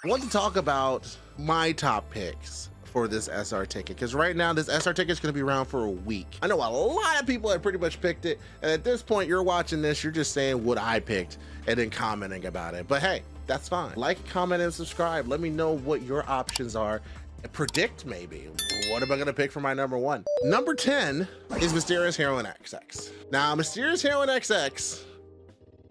I want to talk about my top picks for this SR ticket, because right now this SR ticket is going to be around for a week. I know a lot of people have pretty much picked it, and at this point you're watching this, you're just saying what I picked and then commenting about it. But hey, that's fine. Like, comment, and subscribe. Let me know what your options are. Predict maybe what am I gonna pick for my number 1. Number 10 is Mysterious Heroine XX. Now, Mysterious Heroine XX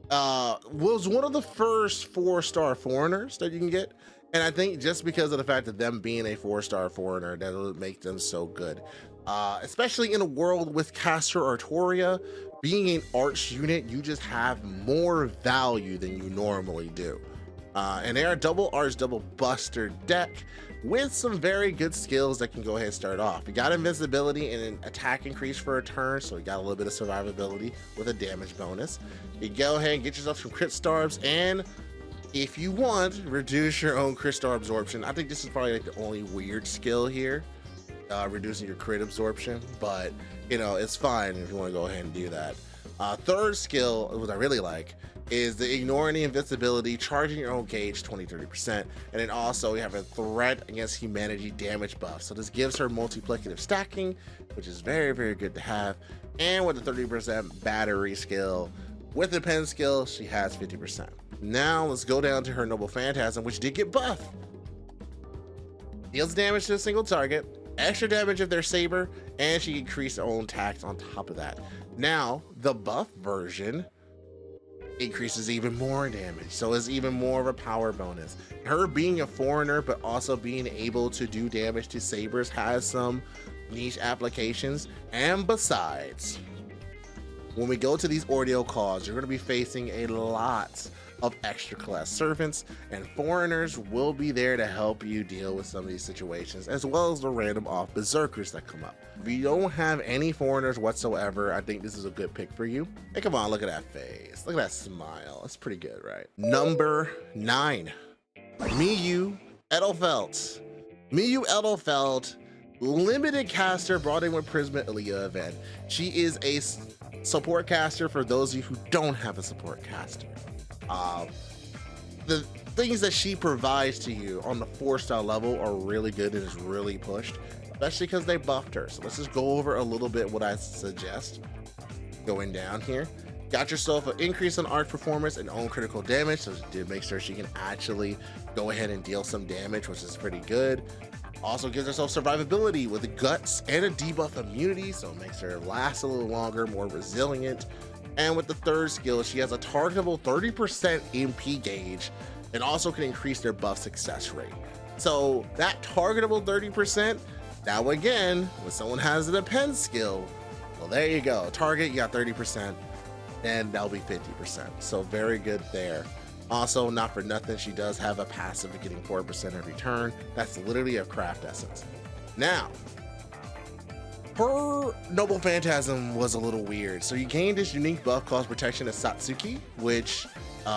was one of the first 4-star foreigners that you can get, and I think just because of the fact that them being a 4-star foreigner, that will make them so good, especially in a world with Castoria being an arch unit. You just have more value than you normally do. And they are double arch, double buster deck with some very good skills that can go ahead and start off. You got invincibility and an attack increase for a turn, so you got a little bit of survivability with a damage bonus. You go ahead and get yourself some crit starbs, and if you want, reduce your own crit star absorption. I think this is probably like the only weird skill here, reducing your crit absorption, but you know, it's fine if you want to go ahead and do that. Third skill, what I really like, is the ignoring the invincibility, charging your own gauge 20-30%, and then also you have a threat against humanity damage buff. So this gives her multiplicative stacking, which is very, very good to have. And with the 30% battery skill, with the pen skill, she has 50%. Now let's go down to her Noble Phantasm, which did get buffed. Deals damage to a single target, extra damage if they're saber, and she increased her own tax on top of that. Now the buff version increases even more damage, so it's even more of a power bonus. Her being a foreigner but also being able to do damage to sabers has some niche applications. And besides, when we go to these ordeal calls, you're going to be facing a lot of extra class servants, and foreigners will be there to help you deal with some of these situations, as well as the random off berserkers that come up. If you don't have any foreigners whatsoever, I think this is a good pick for you. Hey, come on, look at that face, look at that smile. It's pretty good, right? Number 9, Miyu Edelfelt. Miyu Edelfelt, limited caster brought in with Prisma Ilia event. She is a support caster for those of you who don't have a support caster. The things that she provides to you on the 4-star level are really good and is really pushed, especially because they buffed her. So let's just go over a little bit what I suggest going down here. Got yourself an increase in arch performance and own critical damage, so did make sure she can actually go ahead and deal some damage, which is pretty good. Also gives herself survivability with the guts and a debuff immunity, so it makes her last a little longer, more resilient. And with the third skill, she has a targetable 30% MP gauge and also can increase their buff success rate. So that targetable 30%, now again, when someone has an pen skill, well, there you go. Target, you got 30%, and that'll be 50%. So very good there. Also, not for nothing, she does have a passive of getting 4% every turn. That's literally a craft essence. Now, her Noble Phantasm was a little weird. So you gain this unique buff called Protection of Satsuki, which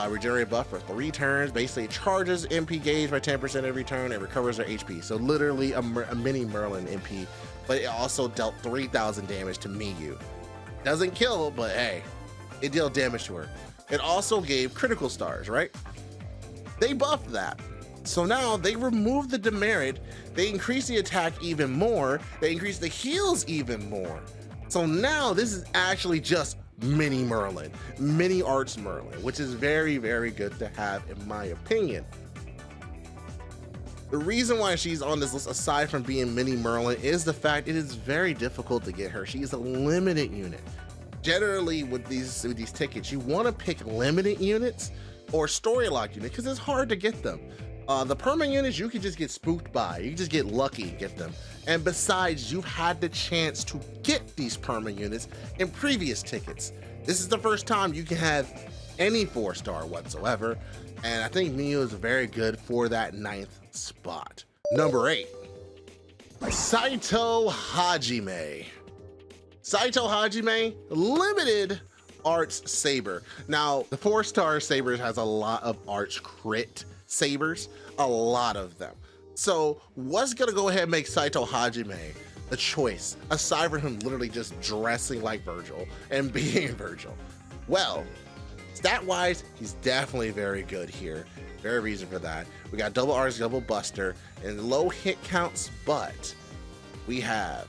regenerate buff for 3 turns. Basically, it charges MP gauge by 10% every turn and recovers her HP. So literally a mini Merlin MP, but it also dealt 3,000 damage to Miyu. Doesn't kill, but hey, it dealt damage to her. It also gave critical stars, right? They buffed that. So now they remove the demerit, they increase the attack even more, they increase the heals even more. So now this is actually just mini Merlin, mini Arch Merlin, which is very, very good to have in my opinion. The reason why she's on this list, aside from being mini Merlin, is the fact it is very difficult to get her. She is a limited unit. Generally with these tickets, you want to pick limited units or story lock units because it's hard to get them. The permanent units you can just get spooked by, you can just get lucky and get them. And besides, you've had the chance to get these permanent units in previous tickets. This is the first time you can have any 4-star whatsoever, and I think Miyu is very good for that 9th spot. Number 8, Saito Hajime. Saito Hajime, limited arch saber. Now, the 4-star saber has a lot of arch crit sabers, a lot of them. So what's gonna go ahead and make Saito Hajime the choice, aside from him literally just dressing like Virgil and being Virgil? Well, stat-wise, he's definitely very good here. Very reason for that. We got double arts, double buster, and low hit counts, but we have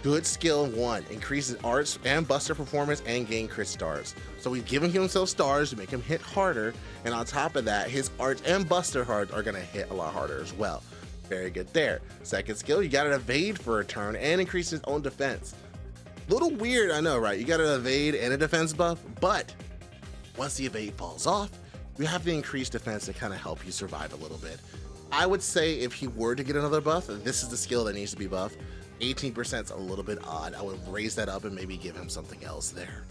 good skill 1, increases arts and buster performance and gain crit stars. So we've given himself stars to make him hit harder, and on top of that, his arts and buster hard are gonna hit a lot harder as well. Very good there. Second skill, you got an evade for a turn and increase his own defense. Little weird, I know, right? You got an evade and a defense buff, but once the evade falls off, you have the increased defense to kind of help you survive a little bit. I would say if he were to get another buff, this is the skill that needs to be buffed. 18% is a little bit odd. I would raise that up and maybe give him something else there.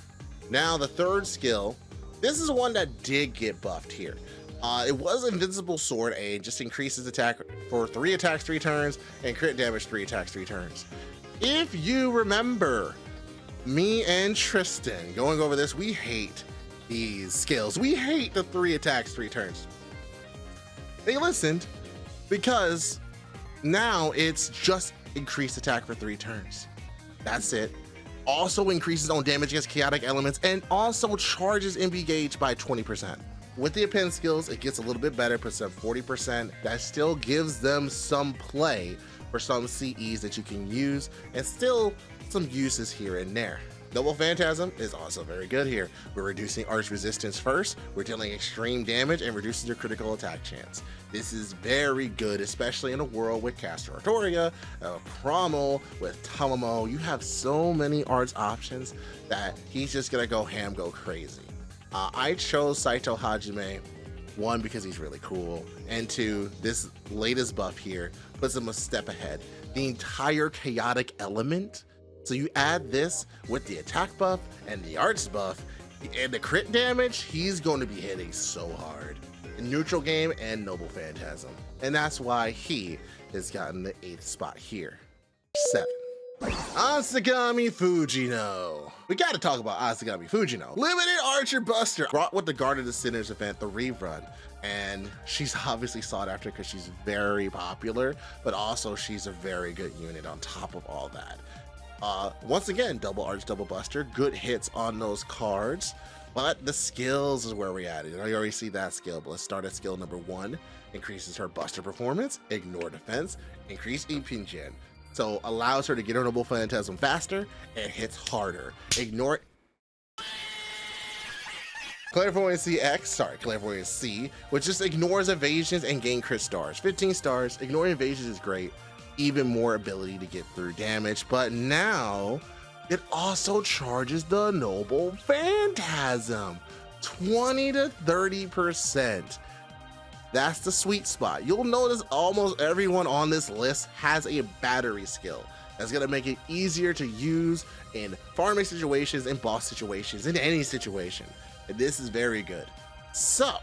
Now the third skill, this is one that did get buffed here. It was Invincible Sword Aid, just increases attack for 3 attacks 3 turns and crit damage 3 attacks 3 turns. If you remember, me and Tristan going over this, we hate these skills. We hate the 3 attacks 3 turns. They listened because now it's just increased attack for 3 turns. That's it. Also increases on damage against chaotic elements and also charges MB gauge by 20%. With the append skills, it gets a little bit better, puts up 40%. That still gives them some play for some CEs that you can use, and still some uses here and there. Noble Phantasm is also very good here. We're reducing arch resistance first, we're dealing extreme damage, and reducing your critical attack chance. This is very good, especially in a world with Castoria, Cromwell, with Tamamo. You have so many arts options that he's just gonna go ham, go crazy. I chose Saito Hajime, 1, because he's really cool, and 2, this latest buff here puts him a step ahead. The entire chaotic element, so you add this with the attack buff and the arts buff and the crit damage, he's going to be hitting so hard in neutral game and Noble Phantasm. And that's why he has gotten the 8th spot here. 7. Asagami Fujino. We gotta talk about Asagami Fujino. Limited Archer Buster, brought with the Guard of the Sinners event, the rerun, and she's obviously sought after because she's very popular, but also she's a very good unit on top of all that. Once again, double arch, double buster, good hits on those cards, but the skills is where we at. You already see that skill, but let's start at skill number 1. Increases her buster performance, ignore defense, increase Ipingen. So allows her to get her Noble Phantasm faster and hits harder. Ignore Clairvoyance C, which just ignores evasions and gain crit stars. 15 stars, ignoring evasions is great. Even more ability to get through damage, but now it also charges the Noble Phantasm. 20 to 30%. That's the sweet spot. You'll notice almost everyone on this list has a battery skill that's gonna make it easier to use in farming situations, in boss situations, in any situation. And this is very good. So,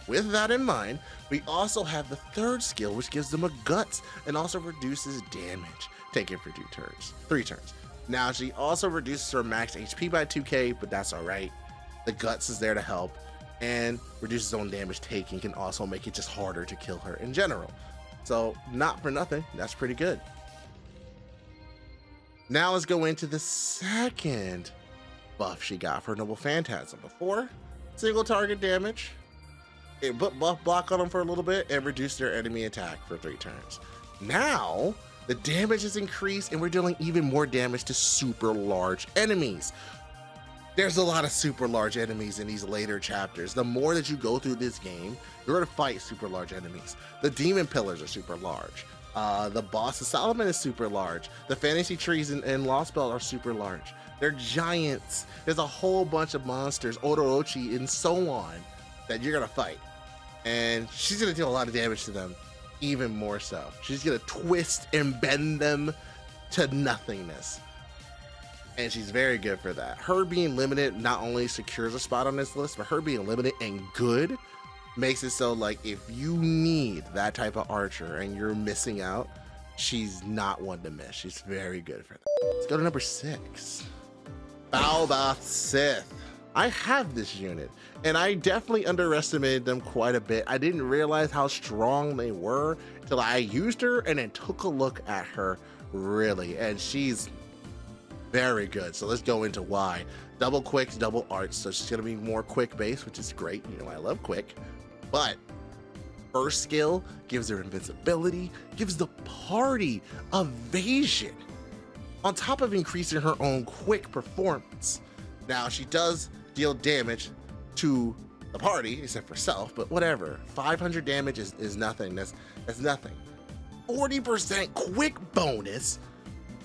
with that in mind, we also have the third skill, which gives them a guts and also reduces damage taken for 3 turns. Now, she also reduces her max HP by 2k, but that's all right. The guts is there to help, and reduces own damage taken can also make it just harder to kill her in general. So not for nothing, that's pretty good. Now let's go into the second buff she got for Noble Phantasm. Before, single target damage, it put buff block on them for a little bit and reduced their enemy attack for 3 turns. Now the damage is increased and we're dealing even more damage to super large enemies. There's a lot of super large enemies in these later chapters. The more that you go through this game, you're gonna fight super large enemies. The demon pillars are super large. The boss of Solomon is super large. The fantasy trees in Lost Belt are super large. They're giants. There's a whole bunch of monsters, Odorochi and so on, that you're gonna fight. And she's gonna deal a lot of damage to them, even more so. She's gonna twist and bend them to nothingness. And she's very good for that. Her being limited not only secures a spot on this list, but her being limited and good makes it so like if you need that type of archer and you're missing out, she's not one to miss. She's very good for that. Let's go to number 6. Baobhan Sith. I have this unit and I definitely underestimated them quite a bit. I didn't realize how strong they were until I used her and then took a look at her really, and she's very good. So let's go into why. Double quicks, double arts, so she's gonna be more quick base, which is great. You know, I love quick. But first skill gives her invincibility, gives the party evasion, on top of increasing her own quick performance. Now, she does deal damage to the party, except for self, but whatever. 500 damage is nothing. That's nothing. 40% quick bonus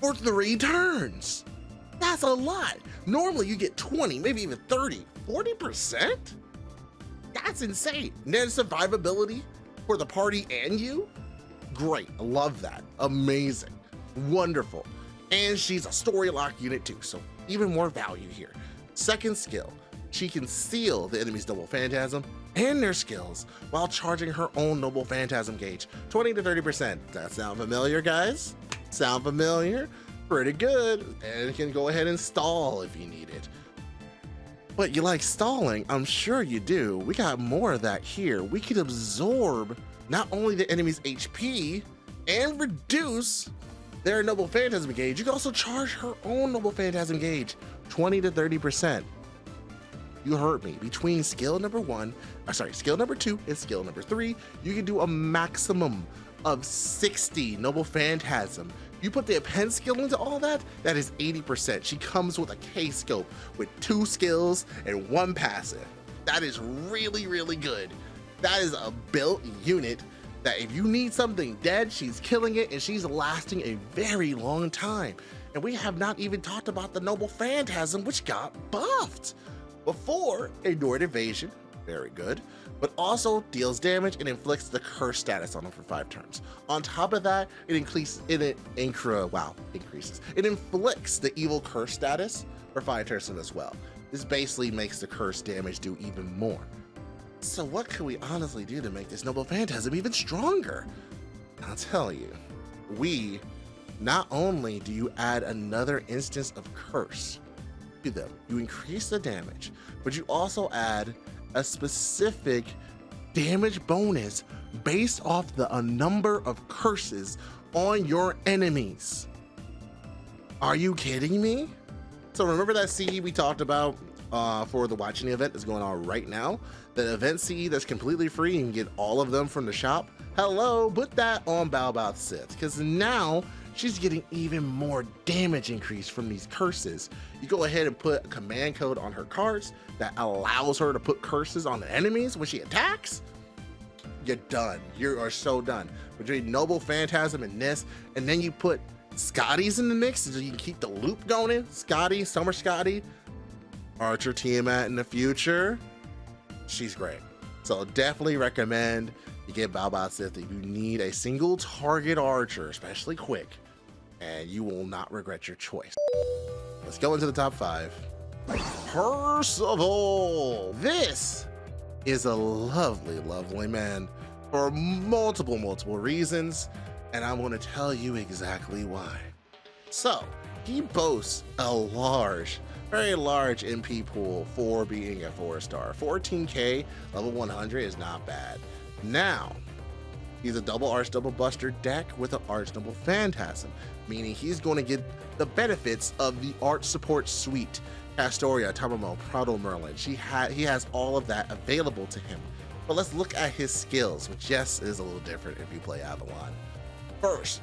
for 3 turns. That's a lot. Normally you get 20, maybe even 30. 40%? That's insane. And then survivability for the party and you? Great, I love that. Amazing, wonderful. And she's a story lock unit too, so even more value here. Second skill, she can seal the enemy's Noble Phantasm and their skills while charging her own Noble Phantasm gauge, 20 to 30%. That sound familiar, guys? Sound familiar? Pretty good. And it can go ahead and stall if you need it. But you like stalling? I'm sure you do. We got more of that here. We can absorb not only the enemy's HP and reduce their Noble Phantasm gauge, you can also charge her own Noble Phantasm gauge, 20 to 30%. You heard me. Between skill number 2 and skill number 3, you can do a maximum of 60 Noble Phantasm. You put the append skill into all that, that is 80%. She comes with a K-scope with 2 skills and 1 passive. That is really, really good. That is a built unit that if you need something dead, she's killing it and she's lasting a very long time. And we have not even talked about the Noble Phantasm, which got buffed. Before, ignored evasion, very good, but also deals damage and inflicts the curse status on them for 5 turns. On top of that, it inflicts the evil curse status for 5 turns as well. This basically makes the curse damage do even more. So what can we honestly do to make this Noble Phantasm even stronger? I'll tell you, not only do you add another instance of curse to them, you increase the damage, but you also add a specific damage bonus based off the number of curses on your enemies. Are you kidding me? So remember that CE we talked about for the watching event that's going on right now? The event CE that's completely free, you can get all of them from the shop. Hello, put that on Baobhan Sith, because now she's getting even more damage increase from these curses. You go ahead and put a command code on her cards that allows her to put curses on the enemies when she attacks. You're done. You are so done. Between Noble Phantasm and this, and then you put Scotty's in the mix so you can keep the loop going. Scotty, Summer Scotty, Archer Tiamat in the future. She's great. So definitely recommend you get Baobhan Sith if you need a single target archer, especially quick, and you will not regret your choice. Let's go into the top 5. Percival. This is a lovely, lovely man for multiple reasons, and I'm going to tell you exactly why. So, he boasts a very large MP pool for being a 4-star. 14k, level 100 is not bad. Now, he's a double Arch Double Buster deck with an Arch Noble Phantasm, meaning he's going to get the benefits of the Arch Support Suite. Castoria, Tamamo, Proto Merlin, he has all of that available to him. But let's look at his skills, which yes is a little different if you play Avalon. First,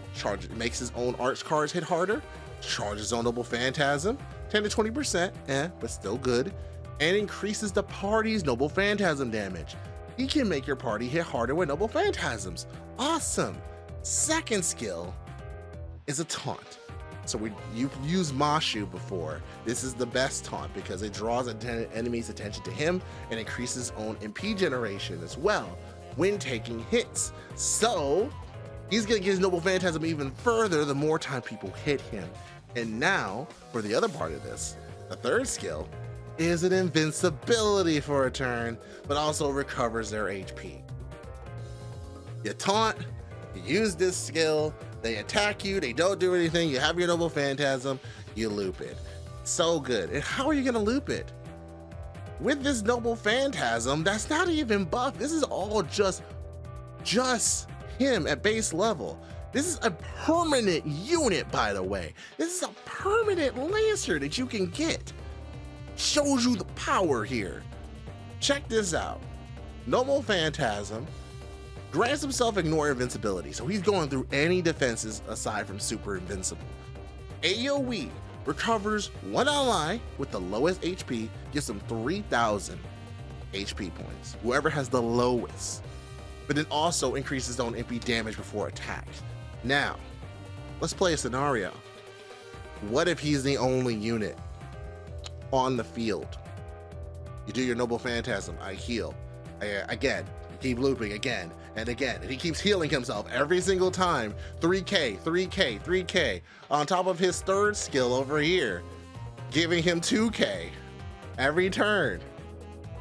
makes his own Arch cards hit harder, charges his own Noble Phantasm, 10 to 20%, but still good, and increases the party's Noble Phantasm damage. He can make your party hit harder with Noble Phantasms. Awesome. Second skill is a taunt. So you've used Mashu before. This is the best taunt because it draws enemy's attention to him and increases his own MP generation as well when taking hits. So he's gonna get his Noble Phantasm even further the more time people hit him. And now, for the other part of this, the third skill is an invincibility for a turn, but also recovers their HP. You taunt, you use this skill, they attack you, they don't do anything, you have your Noble Phantasm, you loop it. So good. And how are you gonna loop it? With this Noble Phantasm, that's not even buff. This is all just him at base level. This is a permanent unit, by the way. This is a permanent Lancer that you can get. Shows you the power here. Check this out. Noble Phantasm grants himself ignore invincibility, so he's going through any defenses aside from super invincible. AoE recovers one ally with the lowest HP, gives him 3,000 HP points, whoever has the lowest, but it also increases his own MP damage before attack. Now, let's play a scenario. What if he's the only unit on the field? You do your Noble Phantasm, I heal. Again, you keep looping again and again, and he keeps healing himself every single time. 3k, 3k, 3k, on top of his third skill over here, giving him 2k every turn.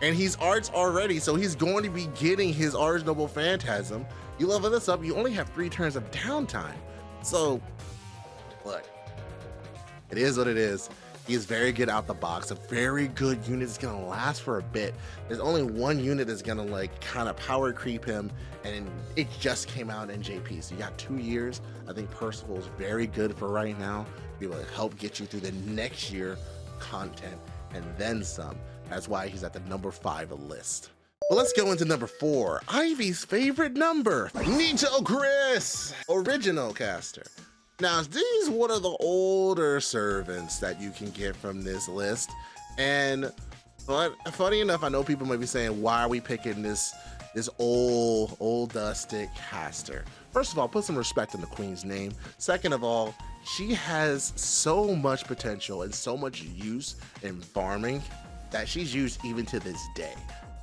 And he's arts already, so he's going to be getting his Arch Noble Phantasm. You level this up, you only have 3 turns of downtime. So, look, it is what it is. He is very good out the box. A very good unit is gonna last for a bit. There's only one unit that's gonna like kind of power creep him, and it just came out in JP. So you got 2 years. I think Percival is very good for right now. Be able to help get you through the next year content and then some. That's why he's at the number 5 list. Well, let's go into number 4. Ivy's favorite number, Nitocris, original caster. Now, these one of the older servants that you can get from this list. But funny enough, I know people might be saying, why are we picking this old dusty caster? First of all, put some respect in the queen's name. Second of all, she has so much potential and so much use in farming that she's used even to this day.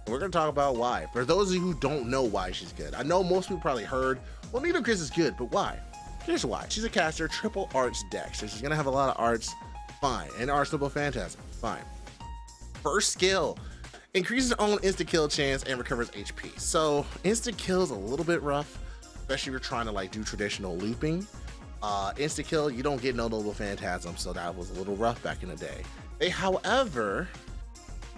And we're gonna talk about why. For those of you who don't know why she's good, I know most people probably heard, well, Nitocris is good, but why? Here's why. She's a caster, triple arts deck, so she's gonna have a lot of arts, fine. And Arch Noble Phantasm, fine. First skill, increases her own insta-kill chance and recovers HP. So insta-kill is a little bit rough, especially if you're trying to like do traditional looping. Insta-kill, you don't get no Noble Phantasm, so that was a little rough back in the day. They, however,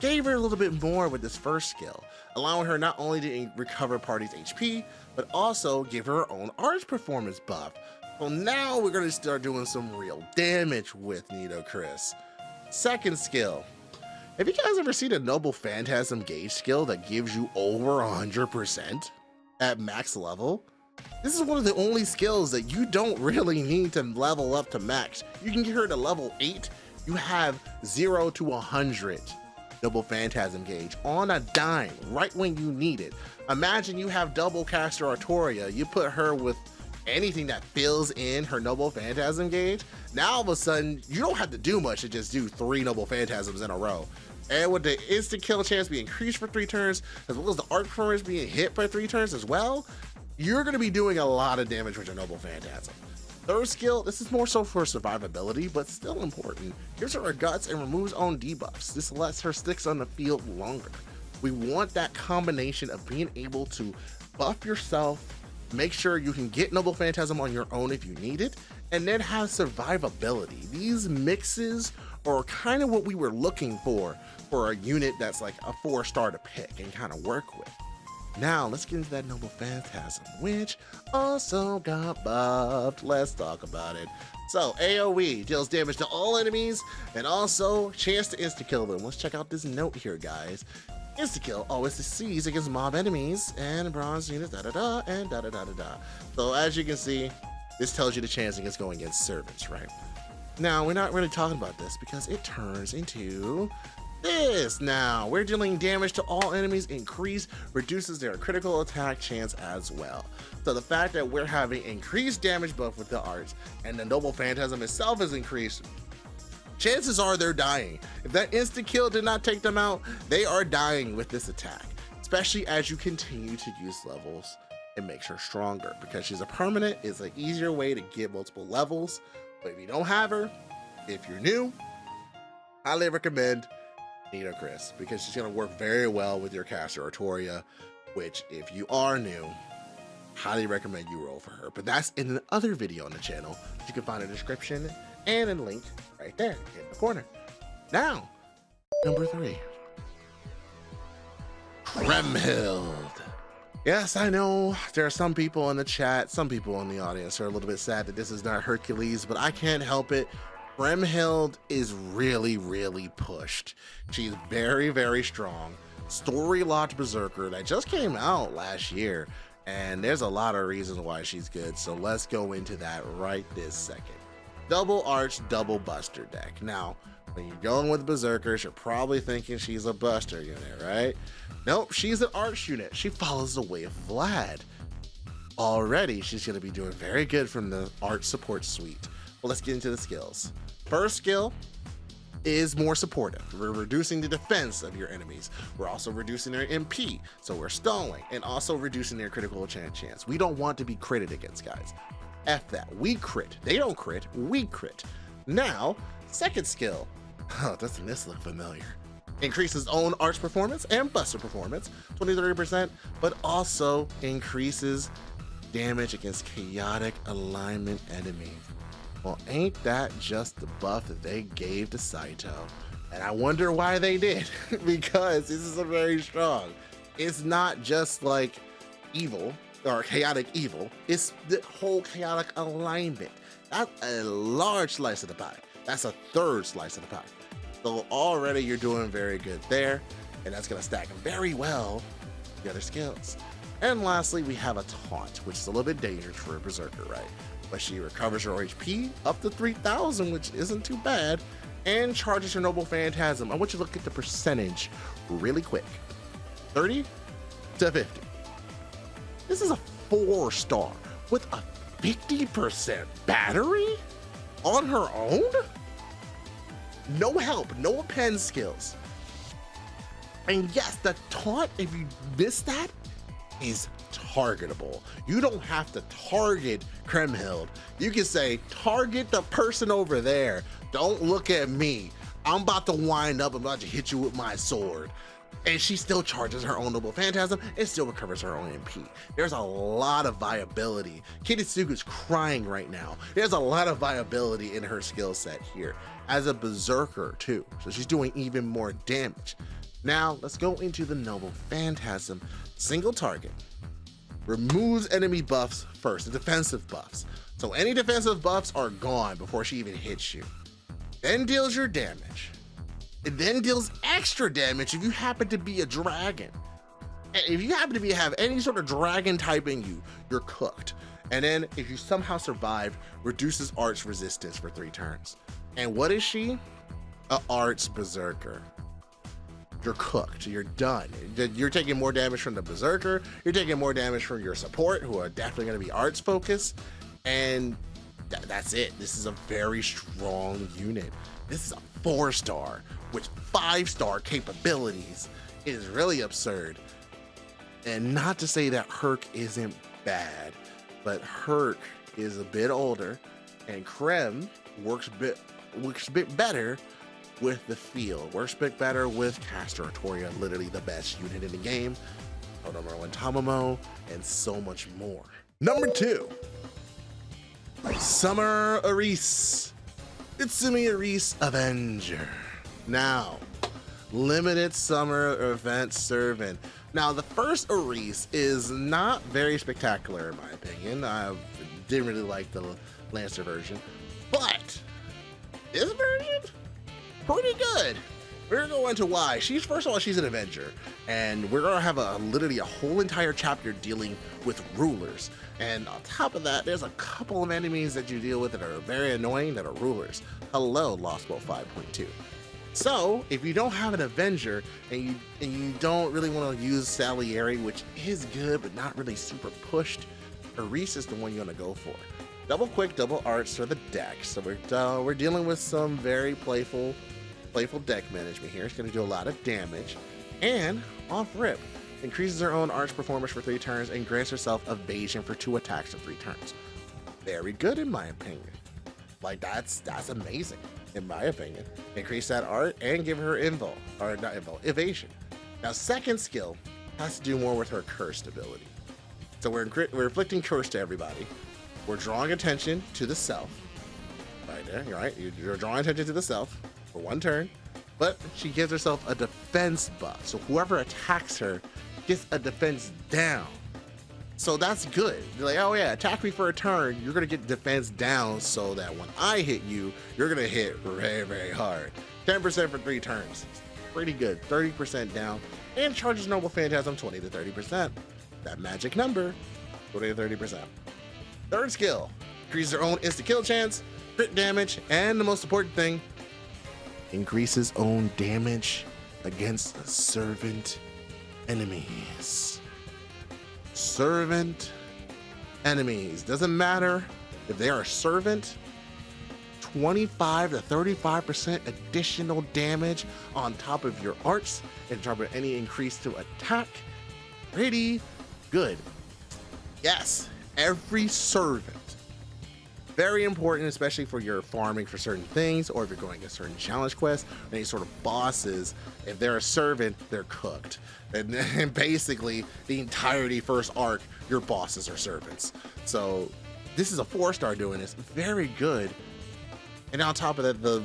gave her a little bit more with this first skill, allowing her not only to recover party's HP, but also give her her own arch performance buff. So now we're gonna start doing some real damage with Nitocris. Second skill. Have you guys ever seen a Noble Phantasm gauge skill that gives you over 100% at max level? This is one of the only skills that you don't really need to level up to max. You can get her to level 8, you have 0 to 100 Noble Phantasm gauge on a dime, right when you need it. Imagine you have double Castoria, you put her with anything that fills in her Noble Phantasm gauge. Now all of a sudden, you don't have to do much to just do 3 Noble Phantasms in a row. And with the instant kill chance being increased for 3 turns, as well as the arc performance being hit by 3 turns as well, you're gonna be doing a lot of damage with your Noble Phantasm. Third skill, this is more so for survivability, but still important. Gives her guts and removes own debuffs. This lets her sticks on the field longer. We want that combination of being able to buff yourself, make sure you can get Noble Phantasm on your own if you need it, and then have survivability. These mixes are kind of what we were looking for a unit that's like a 4-star to pick and kind of work with. Now, let's get into that Noble Phantasm, which also got buffed. Let's talk about it. So, AoE deals damage to all enemies and also chance to insta-kill them. Let's check out this note here, guys. Insta-kill always succeeds against mob enemies and bronze units, da-da-da, and da-da-da-da-da. So, as you can see, this tells you the chance against going against servants, right? Now, we're not really talking about this because it turns into this. Now, we're dealing damage to all enemies, reduces their critical attack chance as well. So the fact that we're having increased damage buff with the arts and the Noble Phantasm itself is increased, chances are they're dying. If that instant kill did not take them out, they are dying with this attack, especially as you continue to use levels. It makes her stronger because she's a permanent. It's an easier way to get multiple levels. But if you don't have her, if you're new, highly recommend Nitocris because she's going to work very well with your Castoria, which if you are new, highly recommend you roll for her. But that's in another video on the channel. You can find a description and a link right there in the corner. Now, number 3, Kriemhild. Yes, I know there are some people in the chat, some people in the audience are a little bit sad that this is not Hercules, but I can't help it. Kriemhild is really, really pushed. She's very, very strong. story locked berserker that just came out last year, and there's a lot of reasons why she's good, so let's go into that right this second. Double arch, double buster deck. Now, when you're going with berserkers, you're probably thinking she's a buster unit, right? Nope, she's an arch unit. She follows the way of Vlad. Already, she's going to be doing very good from the arch support suite. Well, let's get into the skills. First skill is more supportive. We're reducing the defense of your enemies. We're also reducing their MP, so we're stalling, and also reducing their critical chance. We don't want to be critted against, guys. F that. We crit. They don't crit. We crit. Now, second skill. Oh, doesn't this look familiar? Increases own arch performance and buster performance, 20-30%, but also increases damage against chaotic alignment enemies. Well, ain't that just the buff that they gave to Saito? And I wonder why they did, because this is a very strong. It's not just like evil or chaotic evil, it's the whole chaotic alignment. That's a large slice of the pie. That's a third slice of the pie. So already you're doing very good there, and that's gonna stack very well with the other skills. And lastly, we have a taunt, which is a little bit dangerous for a berserker, right? But she recovers her HP up to 3,000, which isn't too bad, and charges her noble phantasm. I want you to look at the percentage really quick. 30 to 50. This is a 4-star with a 50% battery on her own? No help, no pen skills. And yes, the taunt, if you miss that, is targetable. You don't have to target Kriemhild. You can say, target the person over there. Don't look at me. I'm about to wind up, I'm about to hit you with my sword. And she still charges her own noble phantasm and still recovers her own MP. There's a lot of viability. Kitsuga's crying right now. There's a lot of viability in her skill set here as a berserker too. So she's doing even more damage. Now let's go into the noble phantasm. Single target. Removes enemy buffs first, the defensive buffs. So any defensive buffs are gone before she even hits you. Then deals your damage. It then deals extra damage if you happen to be a dragon. If you happen to have any sort of dragon type in you, you're cooked. And then if you somehow survive, reduces arch resistance for 3 turns. And what is she? A arch berserker. You're cooked, you're done. You're taking more damage from the berserker, you're taking more damage from your support, who are definitely gonna be arch focused, and that's it. This is a very strong unit. This is a 4-star with 5-star capabilities. It is really absurd. And not to say that Herc isn't bad, but Herc is a bit older, and Krem works a bit better with the field. Works a bit better with Castoria, literally the best unit in the game. Onomuro and Tamamo, and so much more. Number 2, Summer Erice. Itsumi Erice Avenger. Now, limited summer event servant. Now, the first Erice is not very spectacular in my opinion. I didn't really like the Lancer version, but this version, pretty good. We're gonna go into why. First of all, she's an Avenger, and we're gonna have literally a whole entire chapter dealing with rulers. And on top of that, there's a couple of enemies that you deal with that are very annoying that are rulers. Hello, Lost World 5.2. So if you don't have an Avenger and you don't really want to use Salieri, which is good but not really super pushed, Erice is the one you're gonna go for. Double quick, double arch for the deck. So we're dealing with some very playful deck management here. It's going to do a lot of damage, and off rip, increases her own arch performance for 3 turns and grants herself evasion for 2 attacks in 3 turns. Very good in my opinion. Like that's amazing in my opinion. Increase that art and give her evasion. Now second skill has to do more with her cursed ability. So we're inflicting curse to everybody. We're drawing attention to the self. Right there, you're right. You're drawing attention to the self for 1 turn, but she gives herself a defense buff. So whoever attacks her gets a defense down. So that's good. You're like, oh yeah, attack me for a turn. You're gonna get defense down so that when I hit you, you're gonna hit very, very hard. 10% for 3 turns. pretty good, 30% down, and charges Noble Phantasm 20 to 30%. That magic number, 20 to 30%. Third skill, increases their own instant kill chance, crit damage, and the most important thing, increases own damage against servant enemies. Servant enemies. Doesn't matter if they are a servant, 25 to 35% additional damage on top of your arts and top of any increase to attack. Pretty good. Yes, every servant. Very important, especially for your farming for certain things, or if you're going a certain challenge quest, or any sort of bosses. If they're a servant, they're cooked. And basically, the entirety first arc, your bosses are servants. So this is a 4-star doing this. Very good. And on top of that, the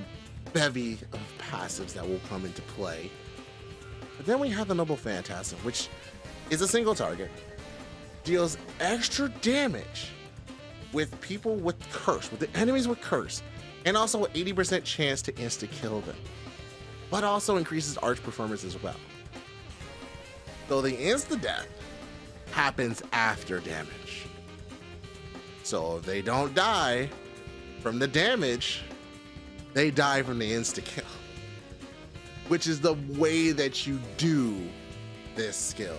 bevy of passives that will come into play. But then we have the Noble Phantasm, which is a single target. Deals extra damage with people with curse, with the enemies with curse, and also an 80% chance to insta-kill them, but also increases arch performance as well. So the insta-death happens after damage. So if they don't die from the damage, they die from the insta-kill, which is the way that you do this skill.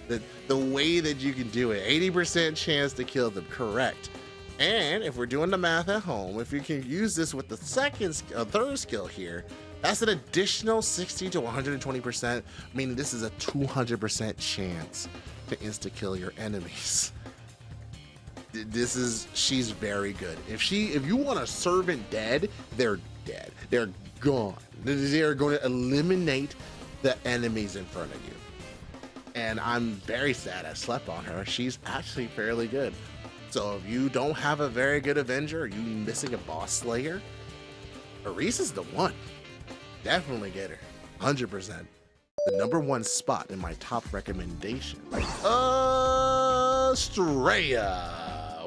The way that you can do it, 80% chance to kill them, correct. And if we're doing the math at home, if you can use this with the third skill here, that's an additional 60 to 120%, meaning this is a 200% chance to insta-kill your enemies. She's very good. If you want a servant dead, they're dead. They're gone. They're going to eliminate the enemies in front of you. And I'm very sad I slept on her. She's actually fairly good. So if you don't have a very good Avenger, or you missing a boss slayer, Erice is the one. Definitely get her, 100%. The #1 spot in my top recommendation. Astraea.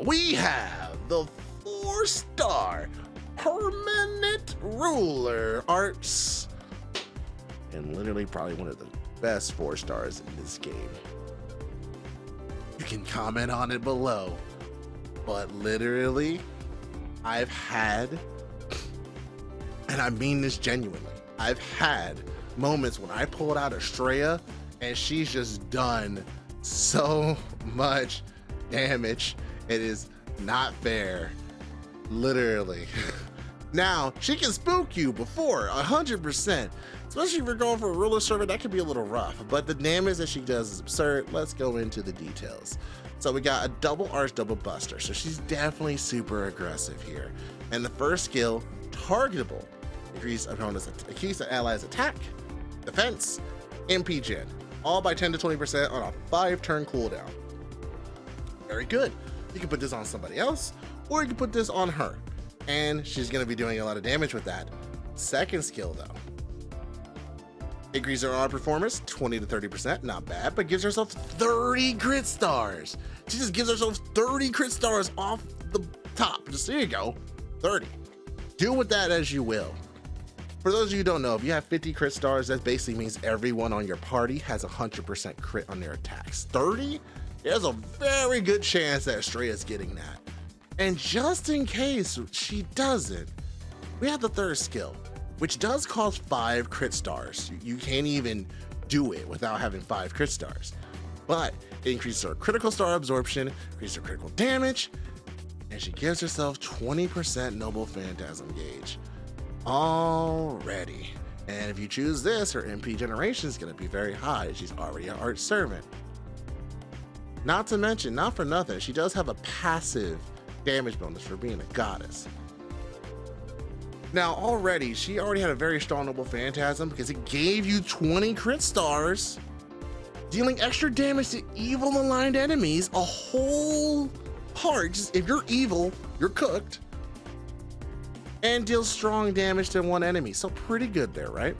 We have the 4-star permanent ruler arts. And literally probably one of the best 4-stars in this game. You can comment on it below. But literally, I've had, and I mean this genuinely, I've had moments when I pulled out Astraea and she's just done so much damage. It is not fair, literally. Now, she can spook you before, 100%. Especially if you're going for a ruler servant, that could be a little rough, but the damage that she does is absurd. Let's go into the details. So we got a double arch, double buster. So she's definitely super aggressive here. And the first skill, targetable, increase opponent's allies attack, defense, MP gen, all by 10 to 20% on a 5-turn cooldown. Very good. You can put this on somebody else, or you can put this on her. And she's gonna be doing a lot of damage with that. Second skill though, increase her arm performance 20 to 30%, not bad, but gives herself 30 crit stars. She just gives herself 30 crit stars off the top. Just there you go, 30. Do with that as you will. For those of you who don't know, if you have 50 crit stars, that basically means everyone on your party has 100% crit on their attacks. 30, there's a very good chance that Astraea is getting that. And just in case she doesn't, we have the third skill, which does cost 5 crit stars. You can't even do it without having 5 crit stars. But it increases her critical star absorption, increases her critical damage, and she gives herself 20% Noble Phantasm gauge. Already. And if you choose this, her MP generation is going to be very high. She's already an arch servant. Not to mention, not for nothing, she does have a passive damage bonus for being a goddess. Now already, she already had a very strong Noble Phantasm because it gave you 20 crit stars, dealing extra damage to evil aligned enemies, a whole part. Just if you're evil, you're cooked, and deals strong damage to one enemy. So pretty good there, right?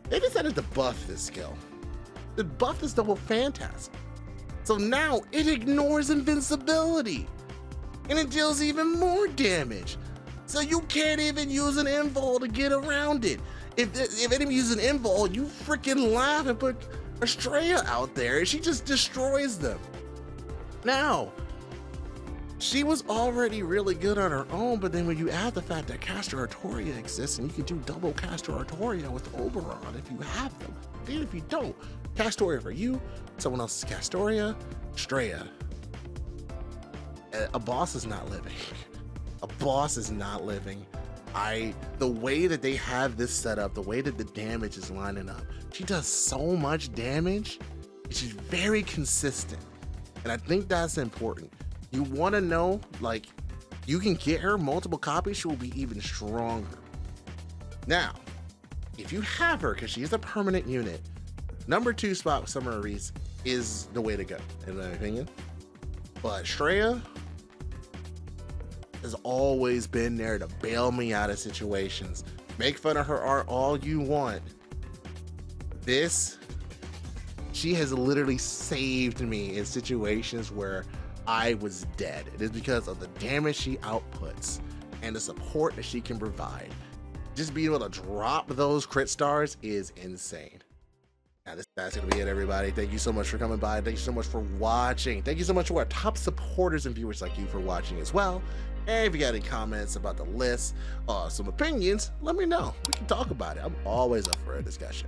They decided to buff this skill. They buff this Noble Phantasm. So now it ignores invincibility, and it deals even more damage. So you can't even use an invul to get around it. If enemy uses an invul, you freaking laugh and put Astraea out there and she just destroys them. Now, she was already really good on her own, but then when you add the fact that Castoria exists and you can do double Castoria with Oberon if you have them, even if you don't, Castoria for you, someone else's Castoria, Astraea. A boss is not living. A boss is not living. The way that they have this set up, the way that the damage is lining up, she does so much damage. She's very consistent. And I think that's important. You want to know, like, you can get her multiple copies, she will be even stronger. Now, if you have her, because she's a permanent unit, number 2 spot with Summer Erice is the way to go, in my opinion. But Astraea has always been there to bail me out of situations. Make fun of her art all you want. She has literally saved me in situations where I was dead. It is because of the damage she outputs and the support that she can provide. Just being able to drop those crit stars is insane. Now that's gonna be it, everybody. Thank you so much for coming by. Thank you so much for watching. Thank you so much to our top supporters and viewers like you for watching as well. And if you got any comments about the list or some opinions, let me know. We can talk about it. I'm always up for a discussion.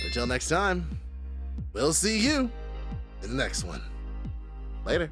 Until next time, we'll see you in the next one. Later.